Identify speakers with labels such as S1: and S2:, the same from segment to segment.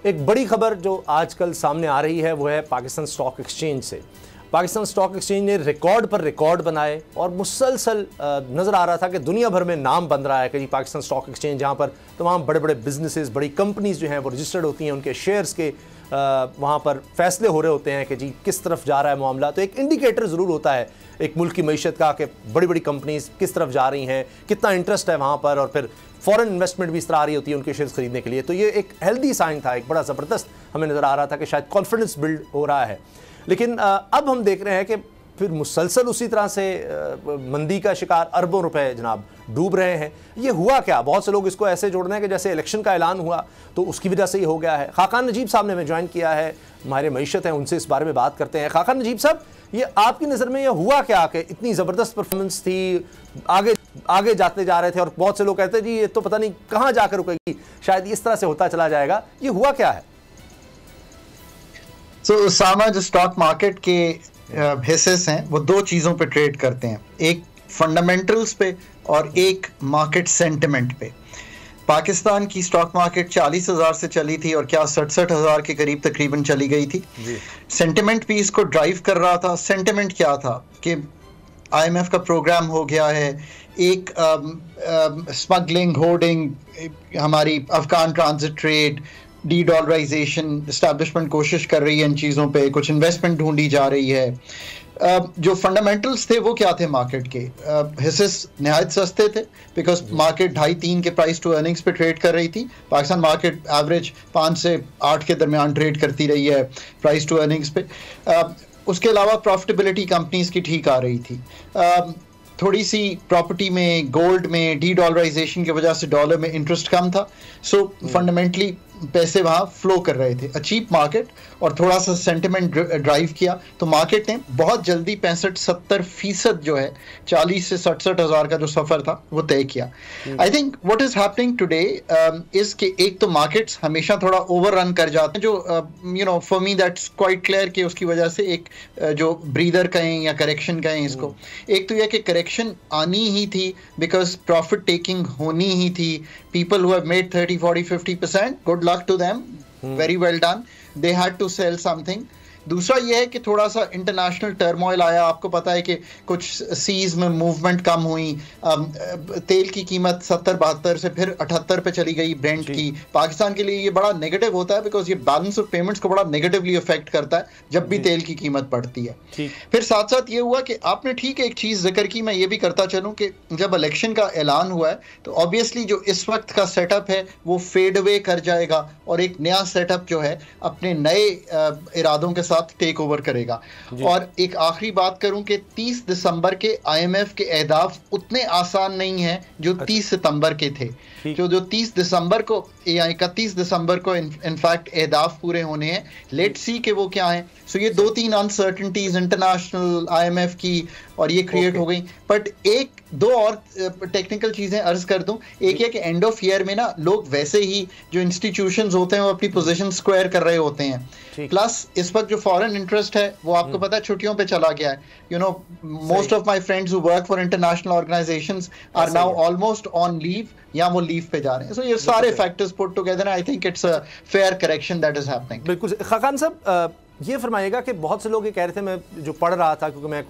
S1: एक बड़ी खबर जो आजकल सामने आ रही है वो है पाकिस्तान स्टॉक एक्सचेंज से। पाकिस्तान स्टॉक एक्सचेंज ने रिकॉर्ड पर रिकॉर्ड बनाए और मुसलसल नज़र आ रहा था कि दुनिया भर में नाम बन रहा है कि जी पाकिस्तान स्टॉक एक्सचेंज, जहाँ पर तमाम बड़े बड़े बिजनेसेस, बड़ी कंपनीज जो हैं वो रजिस्टर्ड होती हैं, उनके शेयर्स के वहाँ पर फैसले हो रहे होते हैं कि जी किस तरफ जा रहा है मामला। तो एक इंडिकेटर ज़रूर होता है एक मुल्क की मईशत का कि बड़ी बड़ी कंपनीज किस तरफ जा रही हैं, कितना इंटरेस्ट है वहाँ पर, और फिर फॉरेन इन्वेस्टमेंट भी इस तरह आ रही होती है उनके शेयर्स खरीदने के लिए। तो ये एक हेल्दी साइन था, एक बड़ा ज़बरदस्त हमें नज़र आ रहा था कि शायद कॉन्फिडेंस बिल्ड हो रहा है। लेकिन अब हम देख रहे हैं कि फिर मुसलसल उसी तरह से मंदी का शिकार अरबों रुपए जनाब डूब रहे हैं। ये हुआ क्या? बहुत से लोग इसको ऐसे जोड़ रहे हैं कि जैसे इलेक्शन का ऐलान हुआ तो उसकी वजह से ही हो गया है। खाकान नजीब साहब ने हमें ज्वाइन किया है, हमारे मईशत हैं, उनसे इस बारे में बात करते हैं। खाकान नजीब साहब, ये आपकी नज़र में ये हुआ क्या कि इतनी ज़बरदस्त परफॉर्मेंस थी, आगे आगे जाते जा रहे थे और बहुत से लोग कहते हैं जी ये तो पता नहीं कहाँ जाकर रुकेगी, शायद इस तरह से होता चला जाएगा, ये हुआ क्या है?
S2: उसामा, जो स्टॉक मार्केट के हिस्सेस हैं वो दो चीज़ों पे ट्रेड करते हैं, एक फंडामेंटल्स पे और एक मार्केट सेंटिमेंट पे। पाकिस्तान की स्टॉक मार्केट 40,000 से चली थी और क्या 67,000 के करीब तकरीबन चली गई थी। सेंटिमेंट भी इसको ड्राइव कर रहा था। सेंटिमेंट क्या था कि IMF का प्रोग्राम हो गया है, एक स्मगलिंग, होर्डिंग, हमारी Afghan transit trade, de dollarization, establishment कोशिश कर रही है इन चीज़ों पे, कुछ इन्वेस्टमेंट ढूंढी जा रही है। जो फंडामेंटल्स थे वो क्या थे मार्केट के? हिस्से नहायत सस्ते थे बिकॉज मार्केट 2.5-3 के प्राइस टू अर्निंग्स पे ट्रेड कर रही थी। पाकिस्तान मार्केट एवरेज 5 से 8 के दरमियान ट्रेड करती रही है प्राइस टू अर्निंग्स पे। उसके अलावा प्रॉफिटेबिलिटी कंपनीज की ठीक आ रही थी। थोड़ी सी प्रॉपर्टी में, गोल्ड में, डी डॉलराइजेशन की वजह से डॉलर में इंटरेस्ट कम था। सो फंडामेंटली पैसे वहाँ फ्लो कर रहे थे। अचीप मार्केट और थोड़ा सा सेंटिमेंट ड्राइव किया तो मार्केट ने बहुत जल्दी 65-70% जो है 40 से 67,000 का जो सफ़र था वो तय किया। I think what is happening today is कि एक तो मार्केट्स हमेशा थोड़ा ओवर रन कर जाते हैं, जो for me that's quite clear कि उसकी वजह से एक जो ब्रीदर कहें या करेक्शन कहें इसको, एक तो यह कि करेक्शन आनी ही थी बिकॉज प्रॉफिट टेकिंग होनी ही थी। People who have made 30, 40, 50%, good luck to them. Very well done. They had to sell something. दूसरा यह है कि थोड़ा सा इंटरनेशनल टर्मोइल आया। आपको पता है कि कुछ सीज में मूवमेंट कम हुई, तेल की कीमत 70-72 से फिर 78 पे चली गई ब्रेंट की। पाकिस्तान के लिए ये बड़ा नेगेटिव होता है बिकॉज ये बैलेंस ऑफ पेमेंट्स को बड़ा नेगेटिवली अफेक्ट करता है जब भी तेल की कीमत बढ़ती है। फिर साथ साथ ये हुआ कि आपने ठीक है एक चीज़ जिक्र की, मैं ये भी करता चलूँ कि जब इलेक्शन का ऐलान हुआ है तो ऑब्वियसली जो इस वक्त का सेटअप है वो फेड अवे कर जाएगा और एक नया सेटअप जो है अपने नए इरादों के साथ टेक ओवर करेगा। और एक आखिरी बात करूं कि 30 दिसंबर के IMF के अहदाफ उतने आसान नहीं हैं जो 30 सितंबर के थे। जो 30 दिसंबर को या 31 दिसंबर को इनफैक्ट अहदाफ पूरे होने हैं। लेट्स सी कि वो क्या है। सो ये 2-3 अनसर्टेनिटीज इंटरनेशनल, IMF की, और ये क्रिएट हो गई। बट एक दो और टेक्निकल चीजें अर्ज कर दूं। एक है कि एंड ऑफ ईयर में ना लोग वैसे ही जो इंस्टीट्यूशंस होते हैं वो अपनी पोजीशन स्क्वायर कर रहे होते हैं। प्लस इस वक्त जो फॉरेन इंटरेस्ट है वो आपको पता है छुट्टियों पे चला गया है। Most of my friends who work for international organizations are now almost on leave या वो लीव पे जा रहे हैं। सो ये सारे factors put together, I think it's a fair correction that is happening.
S1: बिल्कुल। खाकान साहब, ये फरमाइएगा कि बहुत से लोग ये कह रहे थे, मैं जो पढ़ रहा था क्योंकि मैं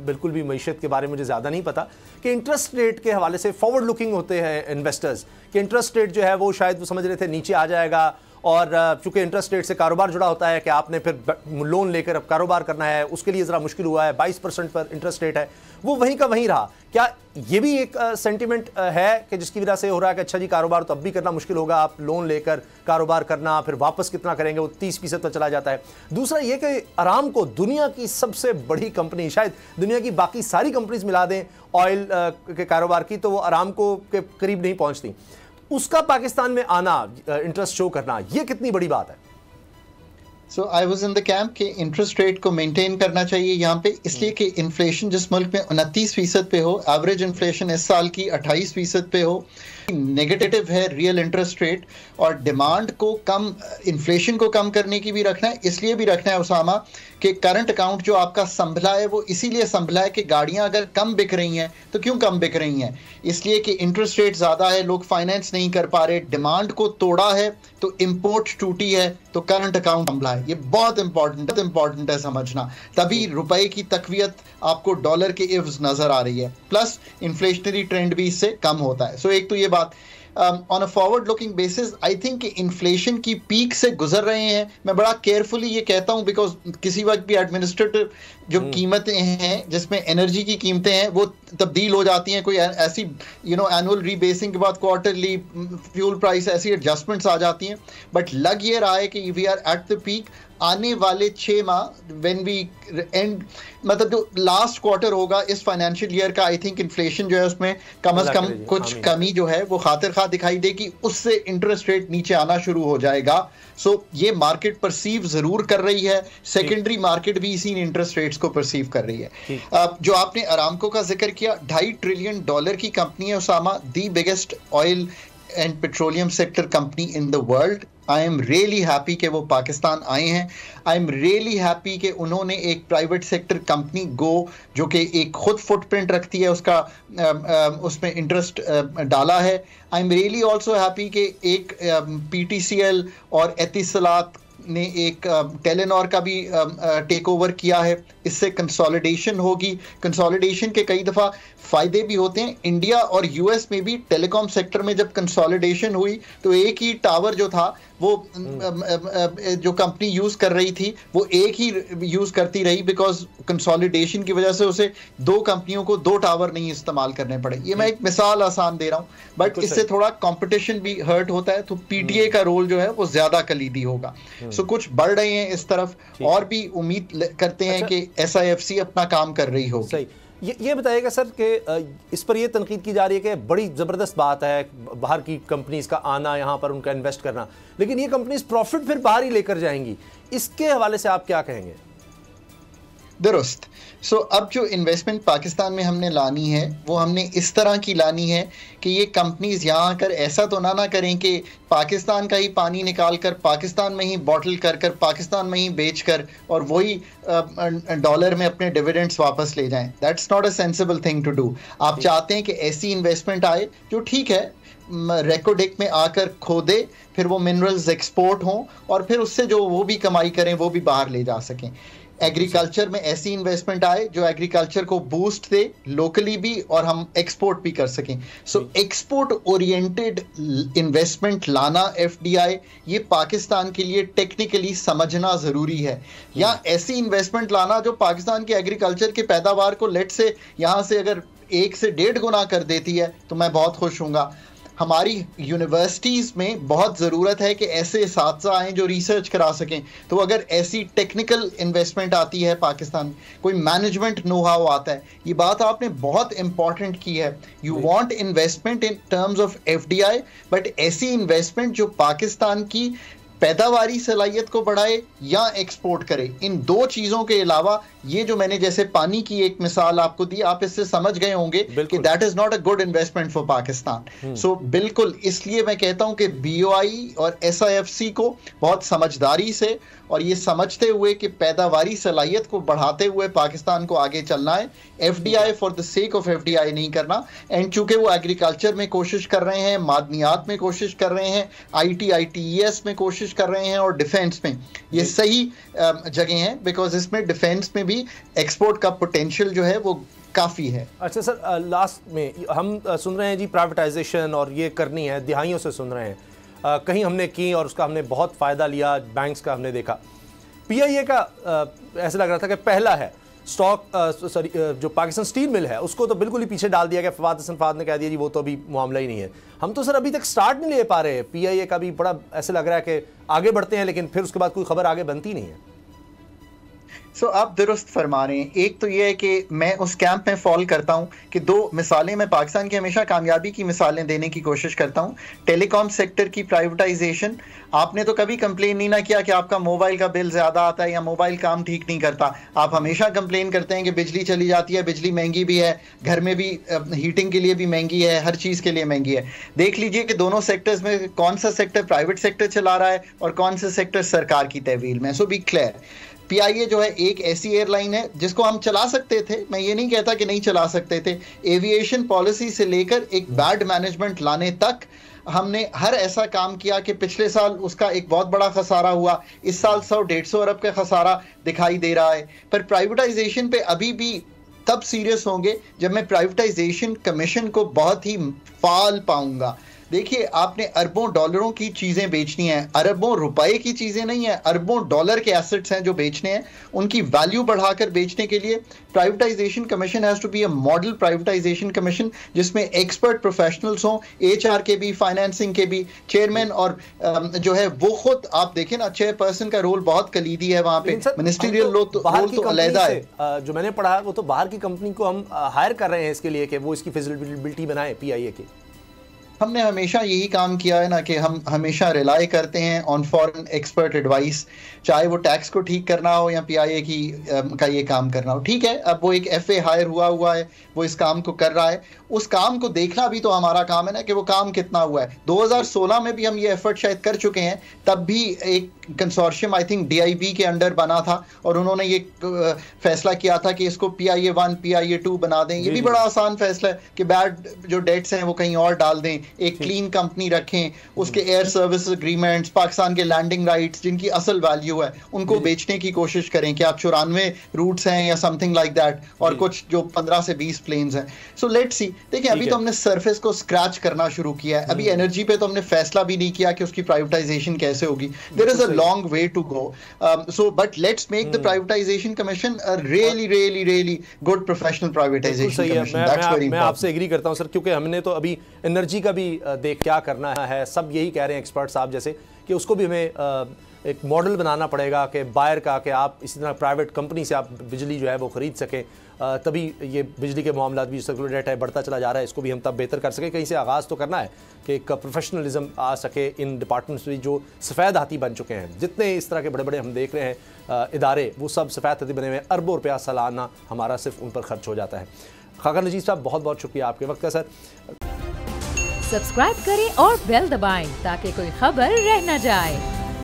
S1: बिल्कुल भी मईशत के बारे में मुझे ज़्यादा नहीं पता, कि इंटरेस्ट रेट के हवाले से फॉरवर्ड लुकिंग होते हैं इन्वेस्टर्स, कि इंटरेस्ट रेट जो है वो शायद वो समझ रहे थे नीचे आ जाएगा, और चूंकि इंटरेस्ट रेट से कारोबार जुड़ा होता है कि आपने फिर लोन लेकर अब कारोबार करना है, उसके लिए ज़रा मुश्किल हुआ है। 22% पर इंटरेस्ट रेट है, वो वहीं का वहीं रहा। क्या ये भी एक सेंटिमेंट है कि जिसकी वजह से हो रहा है कि अच्छा जी कारोबार तो अब भी करना मुश्किल होगा, आप लोन लेकर कारोबार करना, फिर वापस कितना करेंगे, वो 30% पर चला जाता है। दूसरा ये कि अरामको दुनिया की सबसे बड़ी कंपनी, शायद दुनिया की बाकी सारी कंपनीज मिला दें ऑयल के कारोबार की तो वो अरामको के करीब नहीं पहुंचती, उसका पाकिस्तान में आना, इंटरेस्ट शो करना, ये कितनी बड़ी बात है?
S2: So I was in the camp कि इंटरेस्ट रेट को मेंटेन करना चाहिए यहाँ पे, इसलिए कि इन्फ्लेशन जिस मुल्क में 29% पे हो, एवरेज इन्फ्लेशन इस साल की 28% पे हो, नेगेटिव है रियल इंटरेस्ट रेट, और डिमांड को कम, इन्फ्लेशन को कम करने की भी रखना है। इसलिए भी रखना है उसामा कि करंट अकाउंट जो आपका संभला है वो इसीलिए संभला है कि गाड़ियां अगर कम बिक रही हैं तो क्यों कम बिक रही हैं, इसलिए कि इंटरेस्ट रेट ज़्यादा है, लोग फाइनेंस नहीं कर पा रहे, डिमांड को तोड़ा है तो इंपोर्ट टूटी है, तो करंट अकाउंट संभला है। ये बहुत इंपॉर्टेंट है समझना, तभी रुपए की तकवीत आपको डॉलर के इव्स नजर आ रही है, प्लस इन्फ्लेशनरी ट्रेंड भी इससे कम होता है। सो एक तो ये बात on a forward looking basis I think कि इन्फ्लेशन की पीक से गुजर रहे हैं। मैं बड़ा केयरफुली ये कहता हूँ बिकॉज किसी वक्त भी एडमिनिस्ट्रेटिव जो कीमतें हैं जिसमें एनर्जी की कीमतें हैं वो तब्दील हो जाती हैं, कोई ऐसी एनुअल रीबेसिंग के बाद क्वार्टरली फ्यूल प्राइस ऐसी एडजस्टमेंट्स आ जाती हैं, बट लग ये रहा है कि we are at the peak. आने वाले 6 माह व्हेन वी एंड, मतलब जो लास्ट क्वार्टर होगा इस फाइनेंशियल ईयर का, आई थिंक इन्फ्लेशन जो है उसमें कम से कम कुछ कमी जो है वो खातिर खा दिखाई देगी, उससे इंटरेस्ट रेट नीचे आना शुरू हो जाएगा। सो ये मार्केट परसीव जरूर कर रही है, सेकेंडरी मार्केट भी इसी इंटरेस्ट रेट्स को परसीव कर रही है। जो आपने अरामको का जिक्र किया, $2.5 ट्रिलियन की कंपनी है उसामा, the biggest oil and petroleum sector company in the world. I am really happy कि वो पाकिस्तान आए हैं। आई एम रियली हैप्पी कि उन्होंने एक प्राइवेट सेक्टर कंपनी गो जो कि एक खुद फुटप्रिंट रखती है उसका उसमें इंटरेस्ट डाला है। आई एम रियली ऑल्सो हैप्पी कि एक PTCL और एतिसलात ने एक टेलीनॉर का भी टेक ओवर किया है। इससे कंसोलिडेशन होगी। कंसोलिडेशन के कई दफ़ा फ़ायदे भी होते हैं। इंडिया और US में भी टेलीकॉम सेक्टर में जब कंसोलिडेशन हुई तो एक ही टावर जो था वो जो कंपनी यूज़ कर रही थी वो एक ही यूज़ करती रही, बिकॉज कंसोलिडेशन की वजह से उसे 2 कंपनियों को 2 टावर नहीं इस्तेमाल करने पड़े। ये मैं एक मिसाल आसान दे रहा हूँ, बट इससे थोड़ा कंपटीशन भी हर्ट होता है, तो PTA का रोल जो है वो ज़्यादा कलीदी होगा। सो कुछ बढ़ रहे हैं इस तरफ, और भी उम्मीद करते हैं कि SIFC अपना काम कर रही होगी।
S1: ये बताइएगा सर कि इस पर ये तनकीद की जा रही है कि बड़ी ज़बरदस्त बात है बाहर की कंपनीज का आना, यहाँ पर उनका इन्वेस्ट करना, लेकिन ये कंपनीज प्रॉफिट फिर बाहर ही लेकर जाएंगी। इसके हवाले से आप क्या कहेंगे?
S2: दुरुस्त। सो अब जो इन्वेस्टमेंट पाकिस्तान में हमने लानी है वो हमने इस तरह की लानी है कि ये कंपनीज यहाँ आकर ऐसा तो ना करें कि पाकिस्तान का ही पानी निकाल कर पाकिस्तान में ही बॉटल कर कर पाकिस्तान में ही बेच कर और वही डॉलर में अपने डिविडेंड्स वापस ले जाएं। That's not a sensible thing to do. आप चाहते हैं कि ऐसी इन्वेस्टमेंट आए जो ठीक है रेकोडेक में आकर खोदे, फिर वो मिनरल्स एक्सपोर्ट हों और फिर उससे जो वो भी कमाई करें वो भी बाहर ले जा सकें। एग्रीकल्चर में ऐसी इन्वेस्टमेंट आए जो एग्रीकल्चर को बूस्ट दे लोकली भी और हम एक्सपोर्ट भी कर सकें। सो एक्सपोर्ट ओरिएंटेड इन्वेस्टमेंट लाना FDI, ये पाकिस्तान के लिए टेक्निकली समझना ज़रूरी है। या ऐसी इन्वेस्टमेंट लाना जो पाकिस्तान के एग्रीकल्चर के पैदावार को लेट से यहाँ से अगर 1 से 1.5 गुना कर देती है तो मैं बहुत खुश हूँगा। हमारी यूनिवर्सिटीज़ में बहुत ज़रूरत है कि ऐसे इसातिज़ा आएँ जो रिसर्च करा सकें। तो अगर ऐसी टेक्निकल इन्वेस्टमेंट आती है पाकिस्तान में, कोई मैनेजमेंट नो हाउ आता है, ये बात आपने बहुत इंपॉर्टेंट की है। You want investment in terms of FDI, but ऐसी इन्वेस्टमेंट जो पाकिस्तान की पैदावारी सलाहियत को बढ़ाए या एक्सपोर्ट करे। इन 2 चीज़ों के अलावा ये जो मैंने जैसे पानी की एक मिसाल आपको दी, आप इससे समझ गए होंगे कि that is not a good investment for Pakistan. So बिल्कुल, इसलिए मैं कहता हूं कि BOI और SIFC को बहुत समझदारी से और ये समझते हुए कि पैदावारी सलाहियत को बढ़ाते हुए पाकिस्तान को आगे चलना है। FDI for the sake of FDI नहीं करना। एंड चूंकि वो एग्रीकल्चर में कोशिश कर रहे हैं, मादनियात में कोशिश कर रहे हैं, ITES में कोशिश कर रहे हैं और डिफेंस में, ये सही जगह हैं, बिकॉज इसमें डिफेंस में भी एक्सपोर्ट का पोटेंशियल जो है वो काफ़ी है।
S1: अच्छा सर, लास्ट में हम सुन रहे हैं जी प्राइवेटाइजेशन और ये करनी है, दिहाइयों से सुन रहे हैं, कहीं हमने की और उसका हमने बहुत फ़ायदा लिया, बैंक्स का हमने देखा। PIA का ऐसा लग रहा था कि पहला है स्टॉक, सॉरी जो पाकिस्तान स्टील मिल है उसको तो बिल्कुल ही पीछे डाल दिया गया। फवाद हसन फवाद ने कह दिया जी वो तो अभी मामला ही नहीं है। हम तो सर अभी तक स्टार्ट नहीं ले पा रहे। PIA का भी बड़ा ऐसा लग रहा है कि आगे बढ़ते हैं लेकिन फिर उसके बाद कोई खबर आगे बनती नहीं है।
S2: सो आप दुरुस्त फरमा रहे हैं। एक तो ये है कि मैं उस कैंप में फॉल करता हूं कि दो मिसालें मैं पाकिस्तान की हमेशा कामयाबी की मिसालें देने की कोशिश करता हूं। टेलीकॉम सेक्टर की प्राइवेटाइजेशन, आपने तो कभी कंप्लेन नहीं ना किया कि आपका मोबाइल का बिल ज़्यादा आता है या मोबाइल काम ठीक नहीं करता। आप हमेशा कंप्लेन करते हैं कि बिजली चली जाती है, बिजली महंगी भी है, घर में भी हीटिंग के लिए भी महंगी है, हर चीज़ के लिए महंगी है। देख लीजिए कि दोनों सेक्टर्स में कौन सा सेक्टर प्राइवेट सेक्टर चला रहा है और कौन सा सेक्टर सरकार की तहवील में। सो बी क्लियर, PIA जो है एक ऐसी एयरलाइन है जिसको हम चला सकते थे, मैं ये नहीं कहता कि नहीं चला सकते थे। एविएशन पॉलिसी से लेकर एक बैड मैनेजमेंट लाने तक हमने हर ऐसा काम किया कि पिछले साल उसका एक बहुत बड़ा खसारा हुआ, इस साल 100-150 अरब का खसारा दिखाई दे रहा है। पर प्राइवेटाइजेशन पे अभी भी तब सीरियस होंगे जब मैं प्राइवेटाइजेशन कमीशन को बहुत ही फाल पाऊंगा। देखिए, आपने अरबों डॉलरों की चीज़ें बेचनी है, अरबों रुपए की चीज़ें नहीं है, अरबों डॉलर के एसेट्स हैं जो बेचने हैं, उनकी वैल्यू बढ़ाकर बेचने के लिए privatization commission has to be a model privatization commission जिसमें एक्सपर्ट प्रोफेशनल्स हों, HR के भी, फाइनेंसिंग के भी, चेयरमैन और जो है वो खुद आप देखें ना, चेयरपर्सन का रोल बहुत कलीदी है वहाँ पे, मिनिस्ट्रियल रोल तो अलहदा है।
S1: जो मैंने पढ़ा वो तो बाहर की कंपनी को हम हायर कर रहे हैं इसके लिए कि वो इसकी फिजिबिलिटी बनाए PIA की।
S2: हमने हमेशा यही काम किया है ना कि हम हमेशा रिलाई करते हैं ऑन फॉरेन एक्सपर्ट एडवाइस, चाहे वो टैक्स को ठीक करना हो या PIA की का ये काम करना हो। ठीक है, अब वो एक FA हायर हुआ है, वो इस काम को कर रहा है, उस काम को देखना भी तो हमारा काम है ना कि वो काम कितना हुआ है। 2016 में भी हम ये एफर्ट शायद कर चुके हैं, तब भी एक कंसोर्शियम आई थिंक DIB के अंडर बना था और उन्होंने ये फैसला किया था कि इसको PIA 1 PIA 2 बना दें। ये भी बड़ा आसान फैसला है कि बैड जो डेट्स हैं वो कहीं और डाल दें, एक क्लीन कंपनी रखें, उसके एयर सर्विस एग्रीमेंट्स, पाकिस्तान के लैंडिंग राइट्स जिनकी असल वैल्यू है उनको बेचने की कोशिश करें कि आप 94 रूट्स हैं या समथिंग लाइक दैट, और कुछ जो 15 से 20 प्लेन्स हैं। सो लेट्स सी, देखिए अभी तो हमने सरफेस को स्क्रैच करना शुरू किया है, अभी एनर्जी पे तो हमने फैसला भी नहीं किया कि उसकी प्राइवेटाइजेशन कैसे होगी। There is a long way to go, so but let's make the privatization commission a really good professional privatization commission. That's very important.
S1: मैं आपसे एग्री करता हूं सर, क्योंकि हमने तो अभी एनर्जी का भी देख क्या करना है, सब यही कह रहे हैं एक्सपर्ट साहब जैसे कि उसको भी हमें एक मॉडल बनाना पड़ेगा कि बायर का, कि आप इसी तरह प्राइवेट कंपनी से आप बिजली जो है वो ख़रीद सकें, तभी ये बिजली के मामला भी सर्कुलर डेटा है बढ़ता चला जा रहा है, इसको भी हम तब बेहतर कर सकें। कहीं से आगाज़ तो करना है कि एक प्रोफेशनलिज्म आ सके इन डिपार्टमेंट्स भी जो सफ़ेद हाथी बन चुके हैं। जितने इस तरह के बड़े बड़े हम देख रहे हैं इदारे, वो सब सफ़ेद हाथी बने हुए हैं, अरबों रुपया सालाना हमारा सिर्फ उन पर खर्च हो जाता है। खाकर नजीब साहब, बहुत बहुत शुक्रिया आपके वक्त का सर।
S3: सब्सक्राइब करें और बेल दबाएं ताकि कोई खबर रह न जाए।